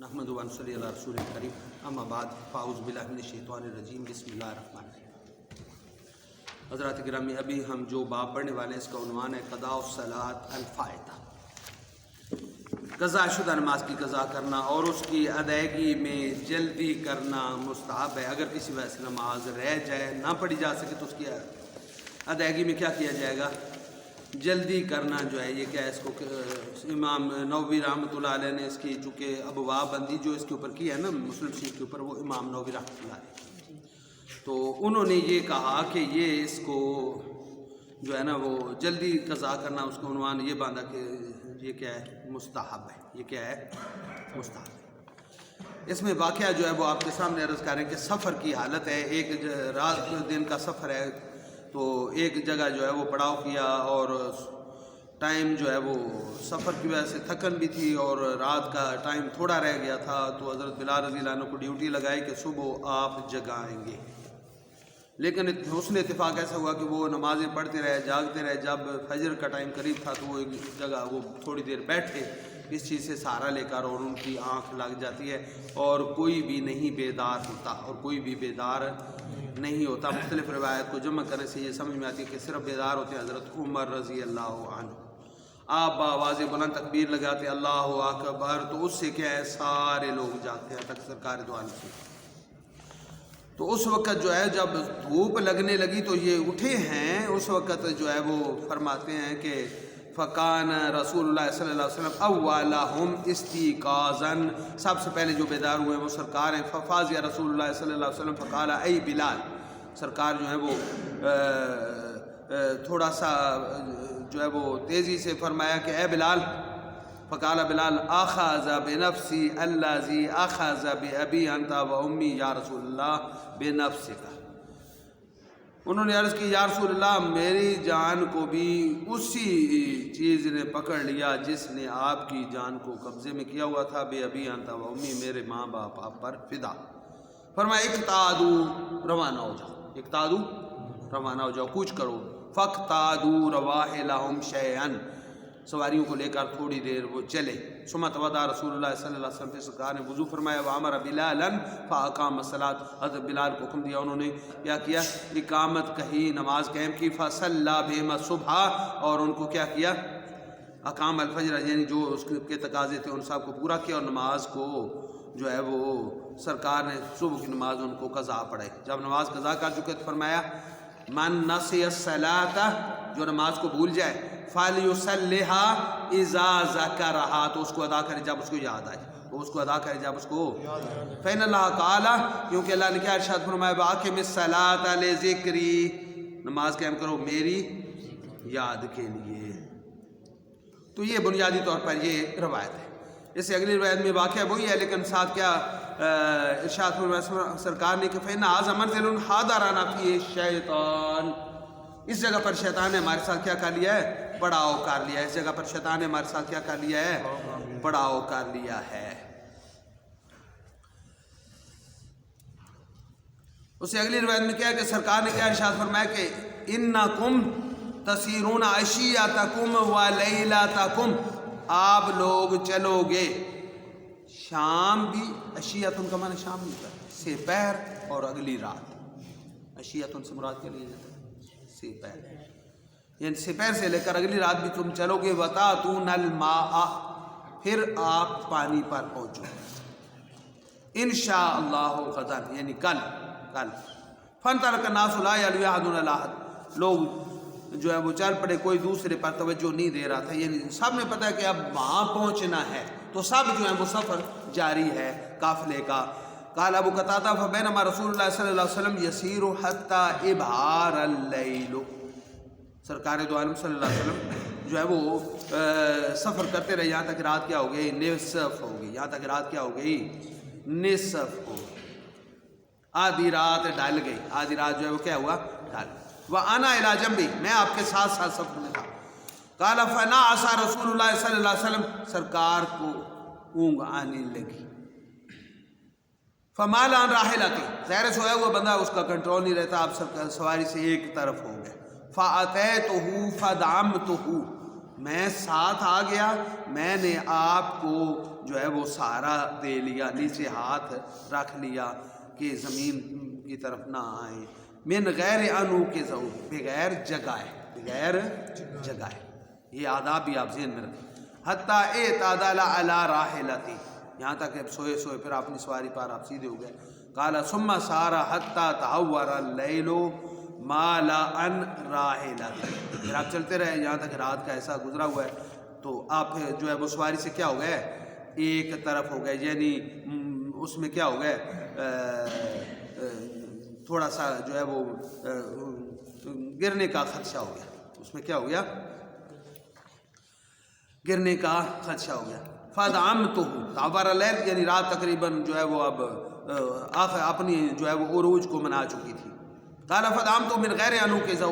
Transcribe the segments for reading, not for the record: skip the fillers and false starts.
نحمد و نصلی علی رسول کریم اما بعد فاعوذ باللہ من الشیطان الرجیم بسم اللہ الرحمن الرحیم۔ حضرات گرامی، ابھی ہم جو باب پڑھنے والے ہیں اس کا عنوان ہے قضاء الصلاۃ الفائتہ، قضا شدہ نماز کی قضا کرنا اور اس کی ادائیگی میں جلدی کرنا مستحب ہے۔ اگر کسی وجہ سے نماز رہ جائے، نہ پڑھی جا سکے تو اس کی ادائیگی میں کیا کیا جائے گا؟ جلدی کرنا جو ہے یہ کیا ہے، اس کو امام نووی رحمۃ اللہ علیہ نے اس کی چونکہ ابواب بندی جو اس کے اوپر کی ہے نا مسلم شریف کے اوپر، وہ امام نووی رحمۃ اللہ علیہ، تو انہوں نے یہ کہا کہ یہ اس کو جو ہے نا وہ جلدی قضا کرنا، اس کا عنوان یہ باندھا کہ یہ کیا ہے، مستحب ہے۔ یہ کیا ہے؟ مستحب ہے۔ اس میں واقعہ جو ہے وہ آپ کے سامنے عرض کریں کہ سفر کی حالت ہے، ایک رات دن کا سفر ہے، تو ایک جگہ جو ہے وہ پڑاؤ کیا اور ٹائم جو ہے وہ سفر کی وجہ سے تھکن بھی تھی اور رات کا ٹائم تھوڑا رہ گیا تھا، تو حضرت بلال رضی اللہ عنہ کو ڈیوٹی لگائی کہ صبح آپ جگائیں گے۔ لیکن حسن اتفاق ایسا ہوا کہ وہ نمازیں پڑھتے رہے، جاگتے رہے، جب فجر کا ٹائم قریب تھا تو وہ ایک جگہ وہ تھوڑی دیر بیٹھے اس چیز سے سہارا لے کر، اور ان کی آنکھ لگ جاتی ہے اور کوئی بھی نہیں بیدار ہوتا، اور کوئی بھی بیدار نہیں ہوتا۔ مختلف روایت کو جمع کرنے سے یہ سمجھ میں آتی ہے کہ صرف بیدار ہوتے ہیں حضرت عمر رضی اللہ عنہ۔ آپ بآواز بلند تکبیر لگاتے اللہ اکبر، تو اس سے کیا ہے سارے لوگ جاگتے ہیں تک سرکار دو عالم سے۔ تو اس وقت جو ہے جب دھوپ لگنے لگی تو یہ اٹھے ہیں، اس وقت جو ہے وہ فرماتے ہیں کہ فکان رسول اللہ صلی اللہ علیہ وسلم اولہم استیقاظاً، سب سے پہلے جو بیدار ہوئے ہیں وہ سرکار ہیں۔ ففازع رسول اللہ صلی اللہ علیہ وسلم فقال ای بلال، سرکار جو ہے وہ تھوڑا سا جو ہے وہ تیزی سے فرمایا کہ اے بلال، فقال بلال اخذ بنفسی الذی اخذ بابی انت و امی یا رسول اللہ بنفسک، انہوں نے عرض کی یا رسول اللہ میری جان کو بھی اسی چیز نے پکڑ لیا جس نے آپ کی جان کو قبضے میں کیا ہوا تھا، بے ابی انت و امی، میرے ماں باپ آپ پر فدا۔ فرمایا اقتادو، روانہ ہو جاؤ، اقتادو، روانہ ہو جاؤ، کوچ کرو۔ فاقتادوا رواحلہم شیئا، سواریوں کو لے کر تھوڑی دیر وہ چلے۔ ثم توضأ رسول اللہ صلی اللہ علیہ وسلم، پھر سرکار نے وضو فرمایا، وامر بلالا فاقام الصلاۃ، حضرت بلال کو حکم دیا، انہوں نے کیا کیا؟ اقامت کہی، نماز قائم کی۔ فصلی بہم الصبح، اور ان کو کیا کیا؟ اقام الفجر، یعنی جو اس کے تقاضے تھے ان سب کو پورا کیا، اور نماز کو جو ہے وہ سرکار نے صبح کی نماز ان کو قضا پڑھائی۔ جب نماز قضا کر چکے تو فرمایا من نسی الصلاۃ، جو نماز کو بھول جائے، فَلْيُصَلِّهَا إِذَا ذَكَرَهَا، تو اس کو ادا کرے جب اس کو یاد آئے، تو اس کو ادا کرے جب اس کو فَإِنَّ اللَّهَ قَالَ، کیونکہ اللہ نے کیا ارشاد فرمایا وَأَقِمِ الصَّلَاةَ لِذِكْرِي، نماز قائم کرو میری یاد کے لیے۔ تو یہ بنیادی طور پر یہ روایت ہے۔ اس سے اگلی روایت میں واقعہ وہی ہے، لیکن ساتھ کیا ارشاد فرمایا سرکار نے کہ فَإِنَّ هَذَا مَنْزِلٌ حَضَرَنَا فِيهِ الشَّيْطَانُ، اس جگہ پر شیطان نے ہمارے ساتھ کیا کر لیا ہے؟ پڑاؤ کر لیا ہے۔ اس جگہ پر شیطان نے ہمارے ساتھ کیا کر لیا ہے؟ پڑاؤ کر لیا ہے۔ اس سے اگلی روایت میں کیا ہے کہ سرکار نے کیا ارشاد فرمایا کہ انکم تسیرون عشیتکم و لیلتکم، آپ لوگ چلو گے شام بھی، عشیتن کا معنی شام نہیں ہوتا، سپہر اور اگلی رات، عشیتن سے مراد کیا لیا جاتا ہے؟ سپہر، یعنی سپہر سے لے کر اگلی رات بھی تم چلو گے۔ وَتَأْتُونَ الْمَاءَ، پھر آپ پانی پر پہنچو گے انشاءاللہ غداً، یعنی کل۔ فَانْطَلَقَ النَّاسُ لَا يَلْوِي أَحَدٌ عَلَىٰ أَحَدٍ، لوگ جو ہے وہ چل پڑے، کوئی دوسرے پر توجہ نہیں دے رہا تھا، یعنی سب نے پتہ ہے کہ اب وہاں پہنچنا ہے، تو سب جو ہے وہ سفر جاری ہے قافلے کا۔ قال ابو قتادہ فبینما رسول اللہ صلی اللہ علیہ وسلم یسیر حتی ابہار اللیل، سرکار دو عالم صلی اللہ علیہ وسلم جو ہے وہ سفر کرتے رہے یہاں تک رات کیا ہو گئی؟ نصف ہو گئی، یہاں تک رات کیا ہو گئی؟ نصف ہو گئی، آدھی رات ڈال گئی، آدھی رات جو ہے وہ کیا ہوا؟ ڈال۔ وَأَنَا إِلَىٰ جَنْبِي، میں آپ کے ساتھ ساتھ سفر میں تھا۔ قال فَنَعَسَ رسول اللہ صلی اللہ علیہ وسلم، سرکار کو اونگ آنے لگی۔ فَمَالَ عَنْ رَاحِلَتِهِ، ظاہر سویا ہوا بندہ اس کا کنٹرول نہیں رہتا، آپ سواری سے ایک طرف ہو گئے۔ فَأَتَيْتُهُ فَدَعَمْتُهُ، میں ساتھ آ گیا، میں نے آپ کو جو ہے وہ سہارا دے لیا، نیچے ہاتھ رکھ لیا کہ زمین کی طرف نہ آئیں، من غیر انو کے ضو، بغیر جگائے، بغیر جگائے، یہ آداب بھی آپ ذہن میں رکھیں۔ حتیٰ اعتدل علی راحلتی، یہاں تک کہ سوئے سوئے پھر اپنی سواری پر آپ سیدھے ہو گئے۔ قال ثم سار حتیٰ تحور اللیل مالا ان راحلتی، پھر آپ چلتے رہے یہاں تک رات کا ایسا گزرا ہوا ہے، تو آپ جو ہے وہ سواری سے کیا ہو گئے، ایک طرف ہو گئے، یعنی اس میں کیا ہو گئے، تھوڑا سا جو ہے وہ گرنے کا خدشہ ہو گیا، اس میں کیا ہو گیا، گرنے کا خدشہ ہو گیا۔ فدعمتہ، تعبر اللیل یعنی رات تقریباً جو ہے وہ اب اپنی جو ہے وہ عروج کو منا چکی تھی۔ قال فدعمتہ من غیر انوقظہ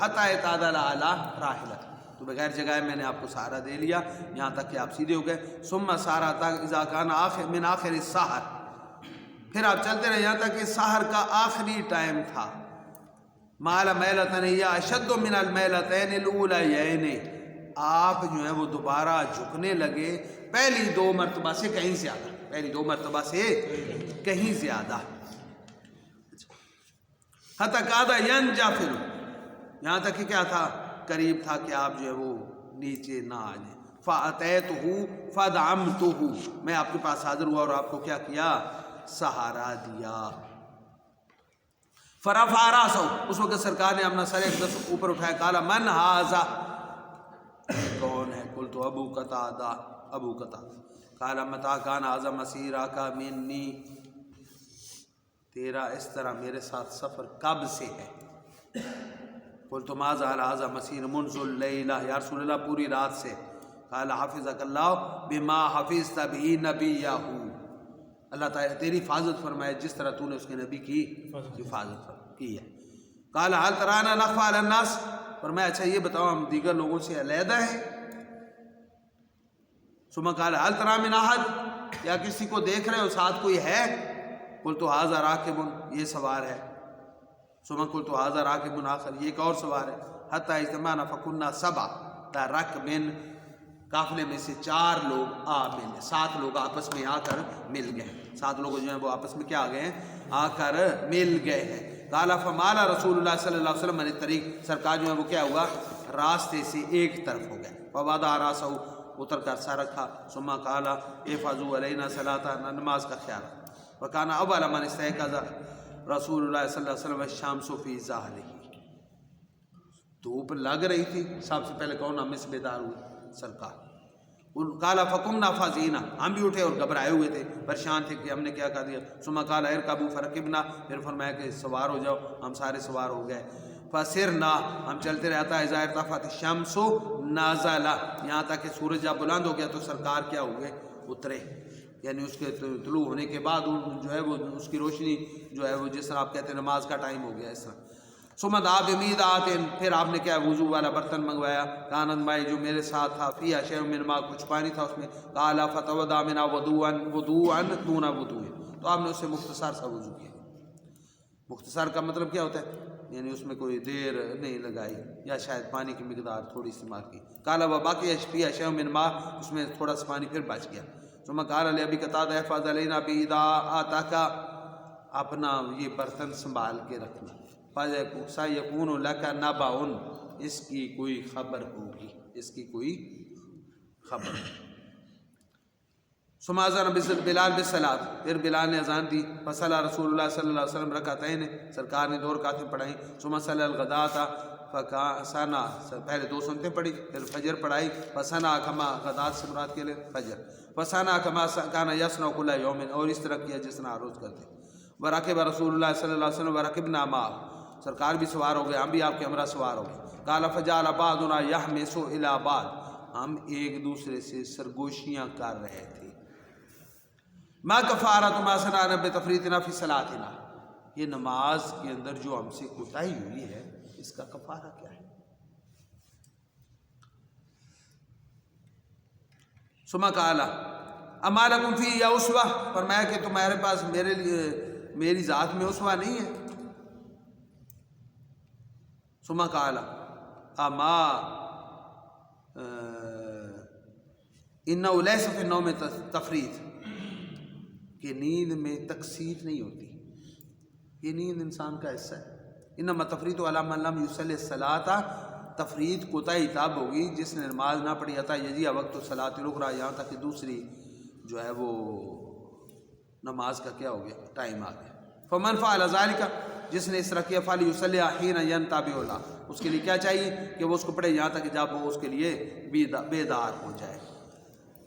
حتی اعتدل علی راحلتہ، تو بغیر جگہ میں نے آپ کو سہارا دے لیا یہاں تک کہ آپ سیدھے ہو گئے۔ ثم سار اذا کان من آخر السحر، پھر آپ چلتے رہے یہاں تک کہ سحر کا آخری ٹائم تھا۔ مال میلتن یا اشد من المیلتین الاولیین، آپ جو ہے وہ دوبارہ جھکنے لگے پہلی 2 مرتبہ سے کہیں زیادہ، پہلی 2 مرتبہ سے کہیں زیادہ۔ حتی قاعدہ ینجافل، یہاں تک کہ کیا تھا، قریب تھا کہ آپ جو ہے وہ نیچے نہ آ جائیں۔ فَأَتَيْتُهُ فَدَعَمْتُهُ، میں آپ کے پاس حاضر ہوا اور آپ کو کیا کیا، سہارا دیا۔ فرفع رأسہ، اس وقت سرکار نے اپنا سر اقدس اوپر اٹھایا۔ قال من ھذا، کون ہے؟ قلت ابو قتادہ، ابو قتادہ۔ قال متی کان ھذا مسیرک منی، تیرا اس طرح میرے ساتھ سفر کب سے ہے؟ قلت ما زال ھذا مسیر منذ اللیلہ، یا رسول اللہ پوری رات سے۔ قال حفظک اللہ بما حفظت به نبیہ، اللہ تعالیٰ تیری حفاظت فرمائے جس طرح تو نے اس کے نبی کی حفاظت کی ہے۔ قال هل ترانا نخفى على الناس، فرمایا اچھا یہ بتاؤ ہم دیگر لوگوں سے علیحدہ ہیں؟ ثم قال هل ترى من احد، یا کسی کو دیکھ رہے ہو ساتھ کوئی ہے؟ قلت هذا راکب، یہ سوار ہے۔ ثم قلت هذا راکب آخر، یہ ایک اور سوار ہے۔ حتى اجتمعنا فكنا 7 رکب، قافلے میں سے 4 لوگ آ ملے، 7 لوگ آپس میں آ کر مل گئے، 7 لوگ جو ہیں وہ آپس میں کیا آ گئے ہیں، آ کر مل گئے ہیں۔ قال فمال رسول اللہ صلی اللہ علیہ وسلم من الطریق، سرکار جو ہے وہ کیا ہوا، راستے سے ایک طرف ہو گئے۔ فوضع راسہ، اتر کر سر رکھا۔ ثم قال احفظوا علینا صلاۃ، نماز کا خیال رکھا۔ وکان اول من استيقظ رسول اللہ صلی اللہ علیہ وسلم الشمس فی ظہرہ، دھوپ لگ رہی تھی، سب سے پہلے کون ہم سے بیدار ہوئے؟ سرکار۔ قال فقمنا فزینا، ہم بھی اٹھے اور گھبرائے ہوئے تھے، پریشان تھے کہ ہم نے کیا کہہ دیا۔ ثم قال ارکبوا فرکبنا، پھر فرمایا کہ سوار ہو جاؤ، ہم سارے سوار ہو گئے۔ فسرنا، ہم چلتے رہتا ہے، اذا ارتفعت الشمس نزل، یہاں تک کہ سورج جب بلند ہو گیا تو سرکار کیا ہوئے، اترے، یعنی اس کے طلوع ہونے کے بعد جو ہے وہ اس کی روشنی جو ہے وہ جس طرح آپ کہتے ہیں نماز کا ٹائم ہو گیا اس طرح۔ ثم دعا بمیدات، پھر آپ نے کیا وضو والا برتن منگوایا، کانت مائی جو میرے ساتھ تھا، فیہا شیء من ماء، کچھ پانی تھا اس میں۔ قال فتوضا منها وضوءا دون وضوء، تو آپ نے اس سے مختصر سا وضو کیا۔ مختصر کا مطلب کیا ہوتا ہے، یعنی اس میں کوئی دیر نہیں لگائی، یا شاید پانی کی مقدار تھوڑی استعمال کی۔ قال وباقی فیہا شیء من ماء، اس میں تھوڑا سا پانی پھر بچ گیا۔ ثم قال لابی قتادہ احفظ علینا بإضاءتک، اپنا یہ برتن سنبھال کے رکھنا، سیکون لک نبأ، اس کی کوئی خبر ہوگی، اس کی کوئی خبر۔ ثم اذن بلال بالصلاۃ، پھر بلال نے اذان دی۔ فصلی رسول اللہ صلی اللہ علیہ وسلم رکعتین، سرکار نے 2 رکعتیں پڑھائیں۔ ثم صلی الغداۃ فسنا، پہلے 2 سنتیں پڑھی، پھر فجر پڑھائی۔ فسنا کما، غدات سے مراد کے لیے فجر، فسنا کما کان یصنع کل یوم، اور اس طرح کیا جس طرح روز کرتے۔ ورکب رسول اللہ صلی اللہ علیہ وسلم ورکبنا معه، سرکار بھی سوار ہو گئے، ہم بھی آپ کے ہمراہ سوار ہو گئے۔ قال فجعل بعضنا يحمس الى بعض، ہم ایک دوسرے سے سرگوشیاں کر رہے تھے۔ ما کفارۃ ما صنعنا بتفریطنا فی صلاتنا، یہ نماز کے اندر جو ہم سے کوتاہی ہوئی ہے اس کا کفارہ کیا ہے؟ ثم قال اما لکم فی اسوہ، فرمایا کہ تمہارے پاس میرے لیے میری ذات میں اسوہ نہیں ہے۔ ثم قال اما انہ لیس فی النوم تفریط، کہ نیند میں تقصیر نہیں ہوتی، یہ نیند انسان کا حصہ ہے۔ انما تفریط علی من لم یصلی الصلاۃ، تفریط کوتاہی تب ہوگی جس نے نماز نہ پڑھی حتی یجیء وقت الصلاۃ الاخری، یہاں تک کہ دوسری جو ہے وہ نماز کا کیا ہو گیا، ٹائم آ گیا۔ فمن فعل ذلک، جس نے اس طرح کیا، فلیصلی حین ینتبہ له، اس کے لیے کیا چاہیے کہ وہ اس کو پڑھے یہاں تک کہ جب وہ اس کے لیے بیدار ہو جائے۔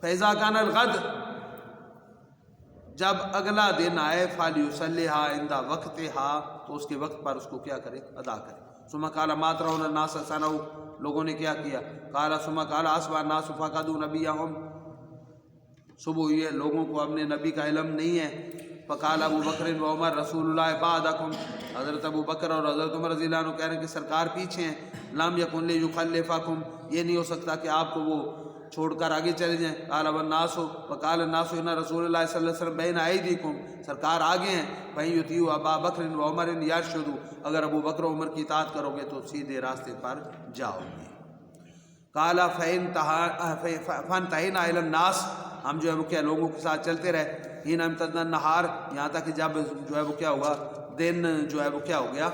فاذا کان الغد، جب اگلا دن آئے، فلیصلیھا عند وقتھا، تو اس کے وقت پر اس کو کیا کرے، ادا کرے۔ ثم قال ما ترون الناس صنعوا، لوگوں نے کیا کیا، قال ثم قال اصبح الناس فقدوا نبیہم، صبح ہوئی ہے، لوگوں کو اپنے نبی کا علم نہیں ہے۔ فقال ابو بکر و عمر رسول اللہ بعدکم، حضرت ابو بکر اور حضرت عمر رضی اللہ عنہ کہہ رہے ہیں کہ سرکار پیچھے ہیں۔ لم یکن لیخلفکم، یہ نہیں ہو سکتا کہ آپ کو وہ چھوڑ کر آگے چلے جائیں۔ قال والناس، وقال الناس ان رسول اللہ صلی اللہ علیہ وسلم بین ایدیکم، سرکار آگے ہیں۔ فإن یطیعوا ابا بکر و عمر یرشدوا، اگر ابو بکر و عمر کی اطاعت کرو گے تو سیدھے راستے پر جاؤ گے۔ قال فانتهینا الی الناس، ہم جو ہے وہ کیا لوگوں کے ساتھ چلتے رہے۔ حین امتد النہار، یہاں تک کہ جب جو ہے وہ کیا ہوا، دن جو ہے وہ کیا ہو گیا،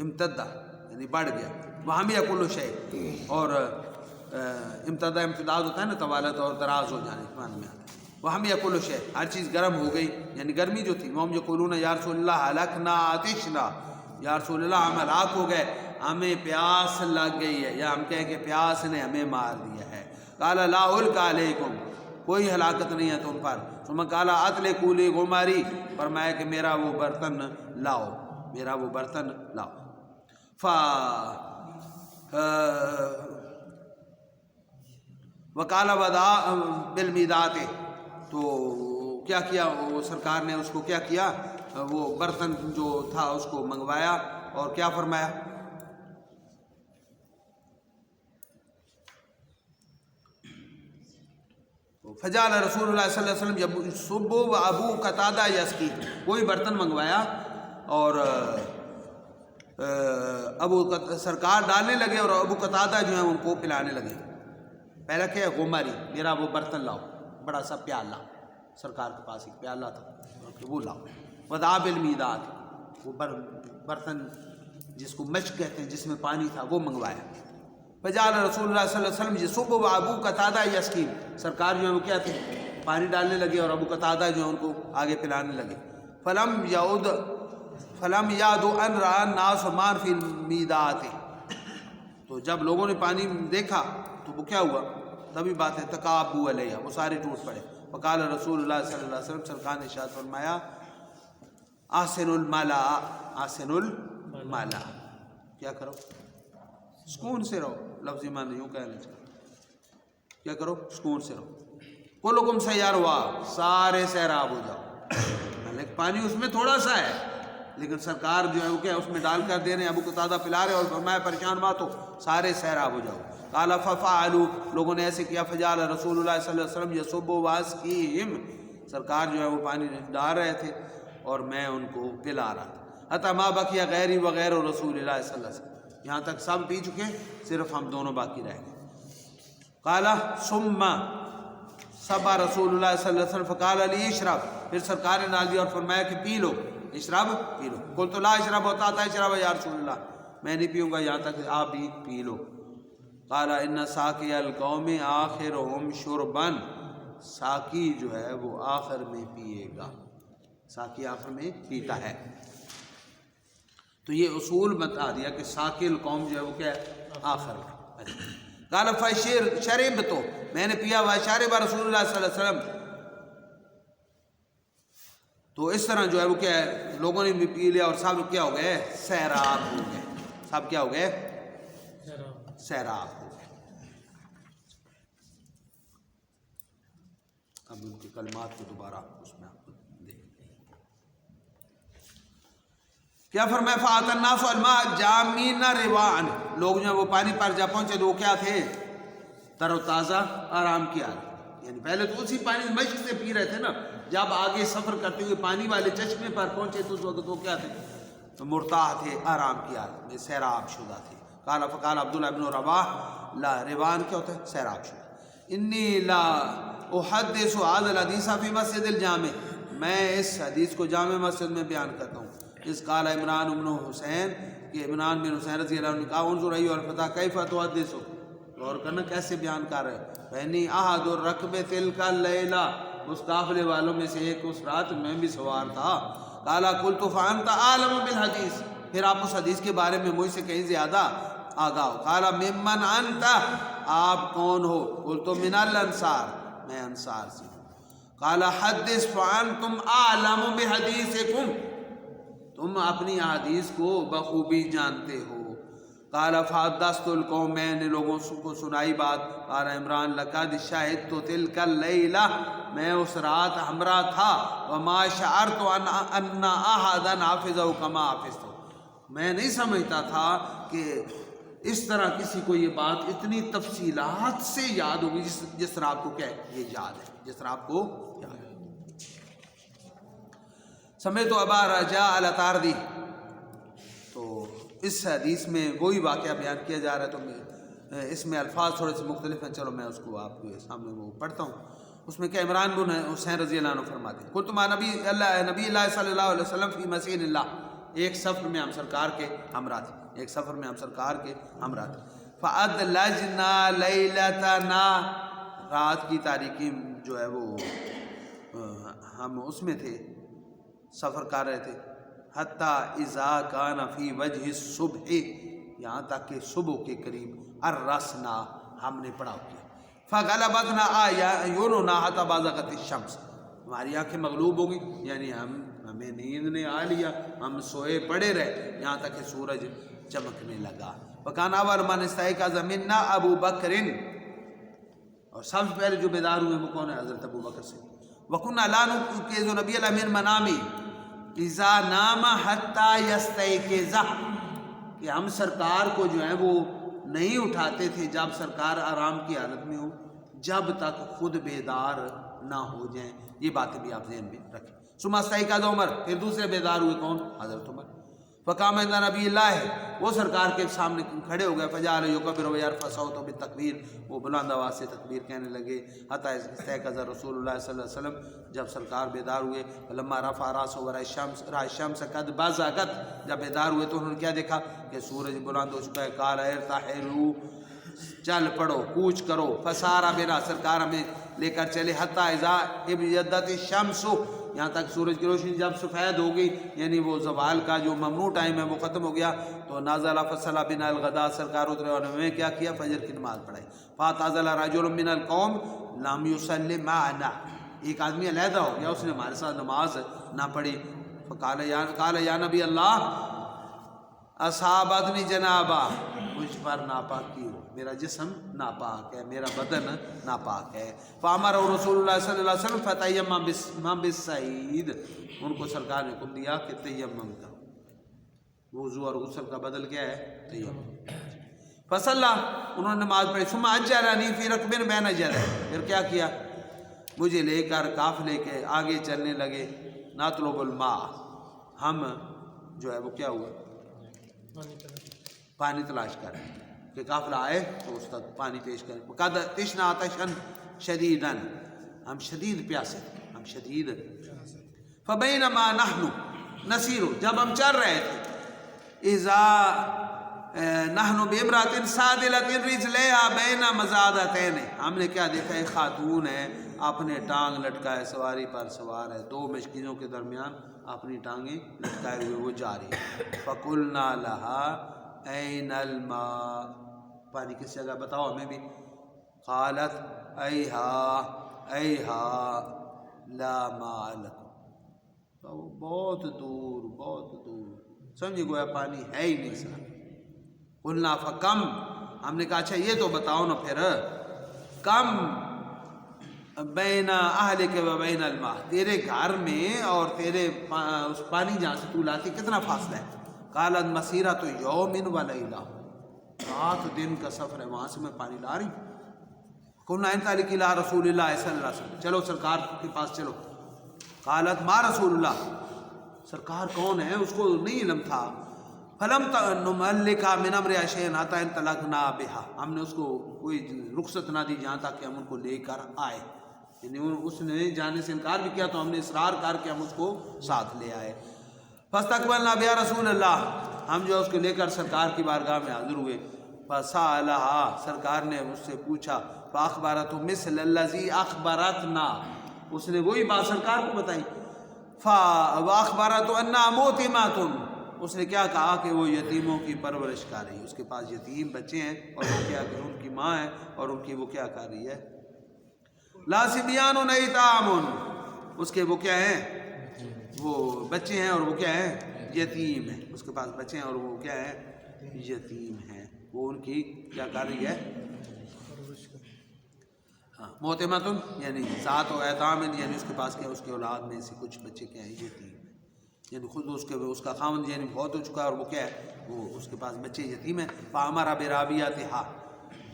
امتدہ یعنی بڑھ گیا۔ وہاں بھی کل شیء، اور امتدہ امتداد ہوتا ہے نا طوالت اور دراز ہو جانے کے معنی میں آتا ہے۔ وہاں بھی کل شیء، ہر چیز گرم ہو گئی، یعنی گرمی جو تھی۔ وہم یقولون یا رسول اللہ ہلکنا عطشنا، یا رسول اللہ ہم ہلاک ہو گئے، ہمیں پیاس لگ گئی ہے، یا ہم کہیں کہ پیاس نے ہمیں مار دیا ہے۔ قال لا الک علیکم، کوئی ہلاکت نہیں ہے تم پر۔ ثم قال اطلقوا لی غماری، فرمایا کہ میرا وہ برتن لاؤ، میرا وہ برتن لاؤ۔ وقال وضع بالمیدات، تو کیا کیا وہ سرکار نے اس کو کیا کیا، وہ برتن جو تھا اس کو منگوایا، اور کیا فرمایا، فجعل رسول اللہ صلی اللہ علیہ وسلم جب صبح و ابو قتادہ یسقی، کوئی برتن منگوایا اور سرکار ڈالنے لگے اور ابو قتادہ جو ہیں ان کو پلانے لگے۔ پہلا کیا ہے، غماری، میرا وہ برتن لاؤ، بڑا سا پیالہ، سرکار کے پاس ایک پیالہ تھا کہ وہ لاؤ۔ وضع بالمیدات، وہ برتن جس کو مشک کہتے ہیں جس میں پانی تھا وہ منگوایا۔ فجعل رسول اللہ صلی اللہ علیہ وسلم یصب و ابو قتادہ یسقی، سرکار جو ہے وہ کیا تھے، پانی ڈالنے لگے اور ابو قتادہ جو ہے ان کو آگے پلانے لگے۔ فلم یعد ان رأى الناس ما فی المیدات، تو جب لوگوں نے پانی دیکھا تو وہ کیا ہوا، تبھی بات ہے تکابوا علیہ، وہ سارے ٹوٹ پڑے۔ وقال رسول اللہ صلی اللہ علیہ وسلم، سرکار نے ارشاد فرمایا، احسن الملا، احسن الملا، کیا کرو، سکون سے رہو، لفظی معنی یوں کہنا چاہیے، کیا کرو، سکون سے رہو۔ کلکم سیاروا، سارے سیراب ہو جاؤ، لیکن پانی اس میں تھوڑا سا ہے، لیکن سرکار جو ہے وہ کیا اس میں ڈال کر دے رہے ہیں، ابو قتادہ پلا رہے اور فرمایا پریشان مت ہو، سارے سیراب ہو جاؤ۔ قال ففعلوا، لوگوں نے ایسے کیا۔ فجعل رسول اللہ صلی اللہ علیہ وسلم یصب واسقیہم، سرکار جو ہے وہ پانی ڈال رہے تھے اور میں ان کو پلا رہا تھا۔ حتی ما بقی غیری وغیر رسول اللہ صلی اللہ علیہ وسلم، یہاں تک سب پی چکے، صرف ہم دونوں باقی رہ گئے۔ قال ثم صبا رسول اللہ صلی اللہ علیہ وسلم فقال لی اشرب، پھر سرکار نے ڈال دیا اور فرمایا کہ پی لو، اشرب، پی لو۔ قلت لا اشرب حتی تشرب یا رسول اللہ، میں نہیں پیوں گا یہاں تک کہ آپ بھی پی لو۔ قال ان ساقی القوم آخرهم شربا، ساقی جو ہے وہ آخر میں پیے گا، ساقی آخر میں پیتا ہے۔ تو یہ اصول بتا دیا کہ ساقی القوم جو ہے وہ کیا ہے، آخر میں۔ قال فشربت، میں نے پیا، وشرب رسول اللہ صلی اللہ علیہ وسلم، تو اس طرح جو ہے وہ کیا ہے، لوگوں نے بھی پی لیا اور سب کیا ہو گئے، سیراب ہو گئے، سب کیا ہو گئے، سیراب ہو گئے۔ اب ان کی کلمات کو دوبارہ اس میں آپ کو دیکھتے ہیں کیا فرمایا۔ فَأَتَى النَّاسُ الْمَاءَ جَامِينَ رِوَاءً، لوگ جو ہے وہ پانی پر جب پہنچے تو وہ کیا تھے، تر و تازہ، آرام کیا، یعنی پہلے تو اسی پانی مشک سے پی رہے تھے نا، جب آگے سفر کرتے ہوئے پانی والے چشمے پر پہنچے تو اس وقت وہ کیا تھے، مرتاح تھے، آرام کی حالت میں، سیراب شدہ تھے۔ قال فقال عبداللہ بن رواح، لا روان کیا ہوتا ہے؟ سیراب شدہ۔ انی لا احدث هذا الحدیث فی مسجد الجامع، میں اس حدیث کو جامع مسجد میں بیان کرتا ہوں۔ اس قال عمران بن حسین، کہ عمران بن حسین رضی اللہ عنہ نے کہا انظر ایھا الفتى کیف تحدث، غور کرنا کیسے بیان کر رہے ہیں، فإنی احد الرکب تلک اللیلہ، اس قافلے والوں میں سے ایک اس رات میں بھی سوار تھا۔ قال قلت فانت اعلم بالحدیث، پھر آپ اس حدیث کے بارے میں مجھ سے کہیں زیادہ آگاہ ہو۔ قال ممن انت، آپ کون ہو؟ قلت من الانصار، میں انصار سے ہوں۔ قال حدث فانتم اعلم بحدیثکم، تم اپنی احادیث کو بخوبی جانتے ہو۔ قال فحدثت القوم، میں نے لوگوں کو سنائی بات۔ قال عمران لقد شہدت تلک اللیلہ، میں اس رات ہمراہ تھا، وما شعرت ان احدا حافظہ کما حفظت، میں نہیں سمجھتا تھا کہ اس طرح کسی کو یہ بات اتنی تفصیلات سے یاد ہوگی جس طرح آپ کو کیا ہے یہ یاد ہے، جس طرح آپ کو یاد ہے۔ سمعت ابا رجاء العطاردی، تو اس حدیث میں وہی واقعہ بیان کیا جا رہا ہے، تو اس میں الفاظ تھوڑے سے مختلف ہیں، چلو میں اس کو آپ کے سامنے وہ پڑھتا ہوں۔ اس میں کہ عمران بن حسین رضی اللہ عنہ فرماتے ہیں، قلت مع نبی اللہ صلی اللہ علیہ وسلم فی مسیر اللہ، ایک سفر میں ہم سرکار کے ہمراہ تھے، ایک سفر میں ہم سرکار کے ہمراہ تھے۔ فَأَدْلَجْنَا لَيْلَتَنَا، رات کی تاریکی جو ہے وہ ہم اس میں تھے، سفر کر رہے تھے۔ حَتَّى إِذَا كَانَ فِي وَجْهِ الصُّبْحِ، یہاں تک کہ صبح کے قریب، الرَّسْنَا، ہم نے پڑاؤ کیا۔ فَغَلَبَتْنَا أَعْيُنُنَا حَتَّى بَازَغَتِ الشَّمْسُ، ہماری آنکھیں مغلوب ہو گئی، یعنی ہمیں نیند نے آ لیا، ہم سوئے پڑے رہے یہاں تک کہ سورج چمکنے لگا۔ وَكَانَ أَوَّلُ مَنِ اسْتَيْقَظَ مِنَّا أَبُو بَكْرٍ، اور سب سے پہلے جو بیدار ہوئے وہ کون ہے؟ حضرت ابو بکر سے۔ وَكُنَّا لَا نُوقِظُ النَّبِيَّ مِنْ مَنَامِهِ إِذَا نَامَ حَتَّى يَسْتَيْقِظَ، کہ ہم سرکار کو جو ہے وہ نہیں اٹھاتے تھے جب سرکار آرام کی حالت میں ہو، جب تک خود بیدار نہ ہو جائیں۔ یہ باتیں بھی آپ ذہن میں رکھیں۔ ثم استيقظ عمر، پھر دوسرے بیدار ہوئے کون؟ حضرت عمر۔ فقام عند نبی اللہ، وہ سرکار کے سامنے کھڑے ہو گئے۔ فجعل يكبر ويرفع صوته بالتکبیر، وہ بلند آواز سے تکبیر کہنے لگے۔ حتی استيقظ رسول اللہ صلی اللہ علیہ وسلم، جب سرکار بیدار ہوئے۔ فلما رفع راسه ورأى الشمس قد بزغت، جب بیدار ہوئے تو انہوں نے کیا دیکھا کہ سورج بلند ہو چکا ہے۔ قال ارتحلوا، چل پڑو، کوچ کرو۔ فسارا بنا، سرکار ہمیں لے کر چلے۔ حتی اذا ابیضت الشمس، یہاں تک سورج کی روشنی جب سفید ہو گئی، یعنی وہ زوال کا جو ممنوع ٹائم ہے وہ ختم ہو گیا، تو نازل فصلی بنا الغداء، سرکار اترے اور ہمیں کیا کیا؟ فجر کی نماز پڑھائی۔ فاعتزل رجل من القوم لم يصلي معنا، ایک آدمی علیحدہ ہو گیا، اس نے ہمارے ساتھ نماز نہ پڑھی۔ قال یا نبی اللہ، اصابتنی جنابہ، مجھ پر ناپاکی ہو، میرا جسم ناپاک ہے، میرا بدن ناپاک ہے۔ فامر رسول اللہ صلی اللہ علیہ وسلم فتیمم بالصعید، ان کو سرکار نے حکم دیا کہ تیمم کرو، وضو اور غسل کا بدل کیا ہے؟ تیمم۔ فصلی، انہوں نے نماز پڑھی۔ ثم اجرنی فی رکب بین یدیہ، پھر کیا کیا؟ مجھے لے کر قافلے کے آگے چلنے لگے۔ نطلب الماء، ہم جو ہے وہ کیا ہوا؟ پانی تلاش کر رہے ہیں کہ قافلہ آئے تو اس تک پانی پیش کریں۔ وقد تشنا عطشا شدیدا، ہم شدید پیاسے تھے، ہم شدید۔ فبینما نحن نسیر، جب ہم چل رہے تھے، اذا نحن بامرأة سادلة رجليها بین مزادتین، ہم نے کیا دیکھا؟ ایک خاتون ہے، اپنے ٹانگ لٹکائے، سواری پر سوار ہے، دو مشکینوں کے درمیان اپنی ٹانگیں لٹکائے ہوئے وہ جا رہی ہے۔ فقلنا لها این الماء، پانی کس جگہ بتاؤ ہمیں بھی۔ قالت ایہا لا ماء لکم، بہت دور، بہت دور، سمجھے گویا پانی ہے ہی نہیں سر۔ قلنا فکم، ہم نے کہا اچھا یہ تو بتاؤ نا پھر، کم بین اہلک و بین الماء، تیرے گھر میں اور تیرے اس پانی جہاں سے تو لاتی کتنا فاصلہ ہے؟ قالت مسیرۃ یوم و لیلہ، رات دن کا سفر ہے، وہاں سے میں پانی لا رہی ہوں۔ قلنا انطلقی الی رسول اللہ صلی اللہ علیہ وسلم، چلو سرکار کے پاس چلو۔ قالت ما رسول اللہ، سرکار کون ہے اس کو نہیں علم تھا. فلم نملکا من امر شیئا حتی انطلقنا بہا، ہم نے اس کو کوئی رخصت نہ دی جہاں تک کہ ہم ان کو لے کر آئے. یعنی اس نے جانے سے انکار بھی کیا تو ہم نے اصرار کر کے ہم اس کو ساتھ لے آئے. فاستقبلنا بیا رسول اللہ، ہم جو اس کو لے کر سرکار کی بارگاہ میں حاضر ہوئے. فسألہا، سرکار نے اس سے پوچھا. فاخبرت مثل الذی اخبرتنا، اس نے وہی بات سرکار کو بتائی. فاخبرت انها موتمات، اس نے کیا کہا کہ وہ یتیموں کی پرورش کر رہی ہے. اس کے پاس یتیم بچے ہیں اور وہ کیا کہ ان کی ماں ہے اور ان کی وہ کیا کر رہی ہے. لا صبیان ایتام، اس کے وہ کیا ہیں، وہ بچے ہیں اور وہ کیا ہیں، یتیم ہیں. اس کے پاس بچے ہیں اور وہ کیا ہیں، یتیم ہیں. وہ ان کی کیا کر رہی ہے، موتمتن یعنی ذات و ایتام، یعنی اس کے پاس کیا، اس کے اولاد میں سے کچھ بچے کیا ہیں، یتیم ہیں. یعنی خود اس کا خاوند یعنی بہت ہو چکا ہے اور وہ کیا ہے، وہ اس کے پاس بچے یتیم ہیں. فامر برابیتھا،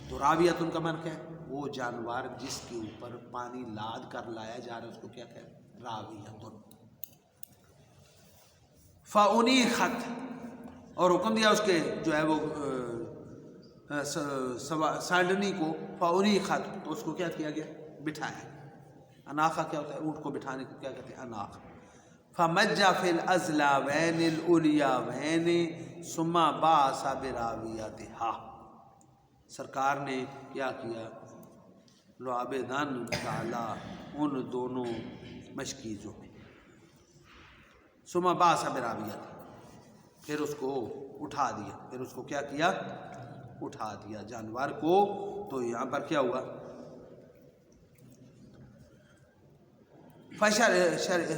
تو رابیت ان کا من کیا ہے، وہ جانور جس کے اوپر پانی لاد کر لایا جا رہا ہے اس کو کیا کہتے ہیں، رابیت. فانیخت، اور حکم دیا اس کے جو ہے وہ سانڈنی کو. فانیخت، تو اس کو کیا کیا گیا، بٹھایا. اناخہ کیا ہوتا ہے، اونٹ کو بٹھانے کو کیا کہتے ہیں، اناخ. فمج فی الازلاوین الاولیاوین ثم بعث براویتھا، سرکار نے کیا کیا، لعاب دن ڈالا ان دونوں مشکیزوں میں. ثم بعث براویتھا، پھر اس کو اٹھا دیا، پھر اس کو کیا کیا، اٹھا دیا جانور کو. تو یہاں پر کیا ہوا،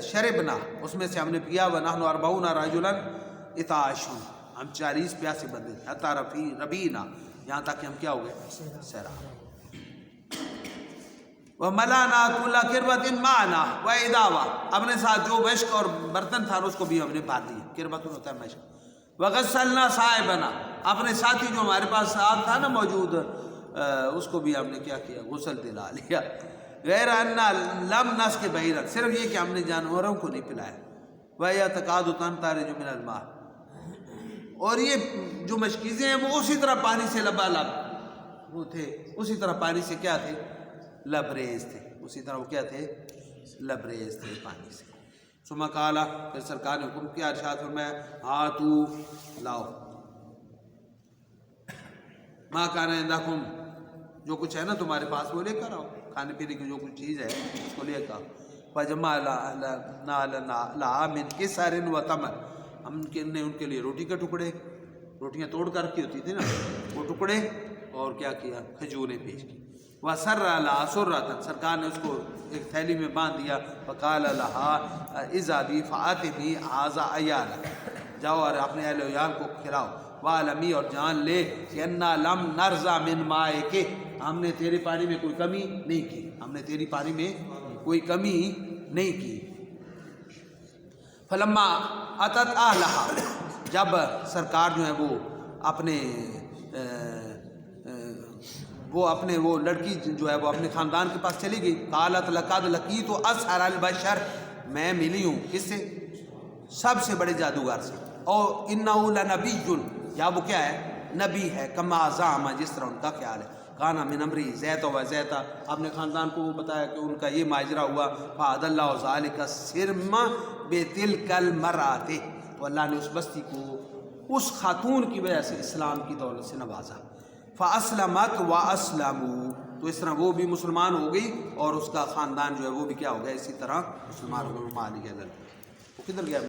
شربنا، اس میں سے ہم نے پیا. ونحن 40 رجلا اتعاشوا، ہم 40 پیاسے بندے تھے. حتی ربینا، یہاں تک کہ ہم کیا ہو گئے، سیراب. وملانا کل قربۃ معنا واداوا، اپنے ساتھ جو مشک اور برتن تھا اس کو بھی ہم نے بھر دیا. قربۃ ہوتا ہے مشک. وغسلنا صاحبنا، اپنے ساتھی جو ہمارے پاس ساتھ تھا نا موجود، اس کو بھی ہم نے کیا کیا، غسل دلا لیا. غیر ان لم نسق بعیرا، صرف یہ کہ ہم نے جانوروں کو نہیں پلایا. وہی تقاد تنتارج من الماء، اور یہ جو مشکیزیں ہیں وہ اسی طرح پانی سے لبالب وہ تھے، اسی طرح پانی سے کیا تھے، لبریز تھے. اسی طرح وہ کیا تھے، لبریز تھے پانی سے. ثم قال، پھر سرکار نے حکم کیا، ارشاد فرمایا، ہاتو، لاؤ، ما کان عندکم، جو کچھ ہے نا تمہارے پاس وہ لے کر آؤ، کھانے پینے کی جو کچھ چیز ہے اس کو لے کر آؤ. فجمع لها من کسر وتمر، ہم نے ان کے لیے روٹی کے ٹکڑے، روٹیاں توڑ کر کی ہوتی تھی نا وہ ٹکڑے، اور کیا کیا، کھجوریں پیش کی. وسر لها سرۃ، سرکار نے اس کو ایک تھیلی میں باندھ دیا. فقال لها اذهبي فاطمي هذا عيالك، جاؤ اور اپنے اہل و عیال کو کھلاؤ. وعلمی، اور جان لے کہ انا لم نرضى من مائک، ہم نے تیرے پانی میں کوئی کمی نہیں کی، ہم نے تیری پانی میں کوئی کمی نہیں کی. فلما اتت اہلها، جب سرکار جو ہے وہ اپنے وہ لڑکی جو ہے وہ اپنے خاندان کے پاس چلی گئی. قالت لقد لقیت اسحر البشر، میں ملی ہوں کس سے، سب سے بڑے جادوگر سے. اور انہ لنبی، یا وہ کیا ہے، نبی ہے. کما زعم، جس طرح ان کا خیال ہے. کانا من امری زیت و زیتا، اپنے خاندان کو وہ بتایا کہ ان کا یہ ماجرا ہوا. فعد اللہ ذالک سرم بتلک المرأۃ، تو اللہ نے اس بستی کو اس خاتون کی وجہ سے اسلام کی دولت سے نوازا. فاسلمت واسلموا، تو اس طرح وہ بھی مسلمان ہو گئی اور اس کا خاندان جو ہے وہ بھی کیا ہو گیا، اسی طرح مسلمان ہو گئے. وہ کدھر گیا؟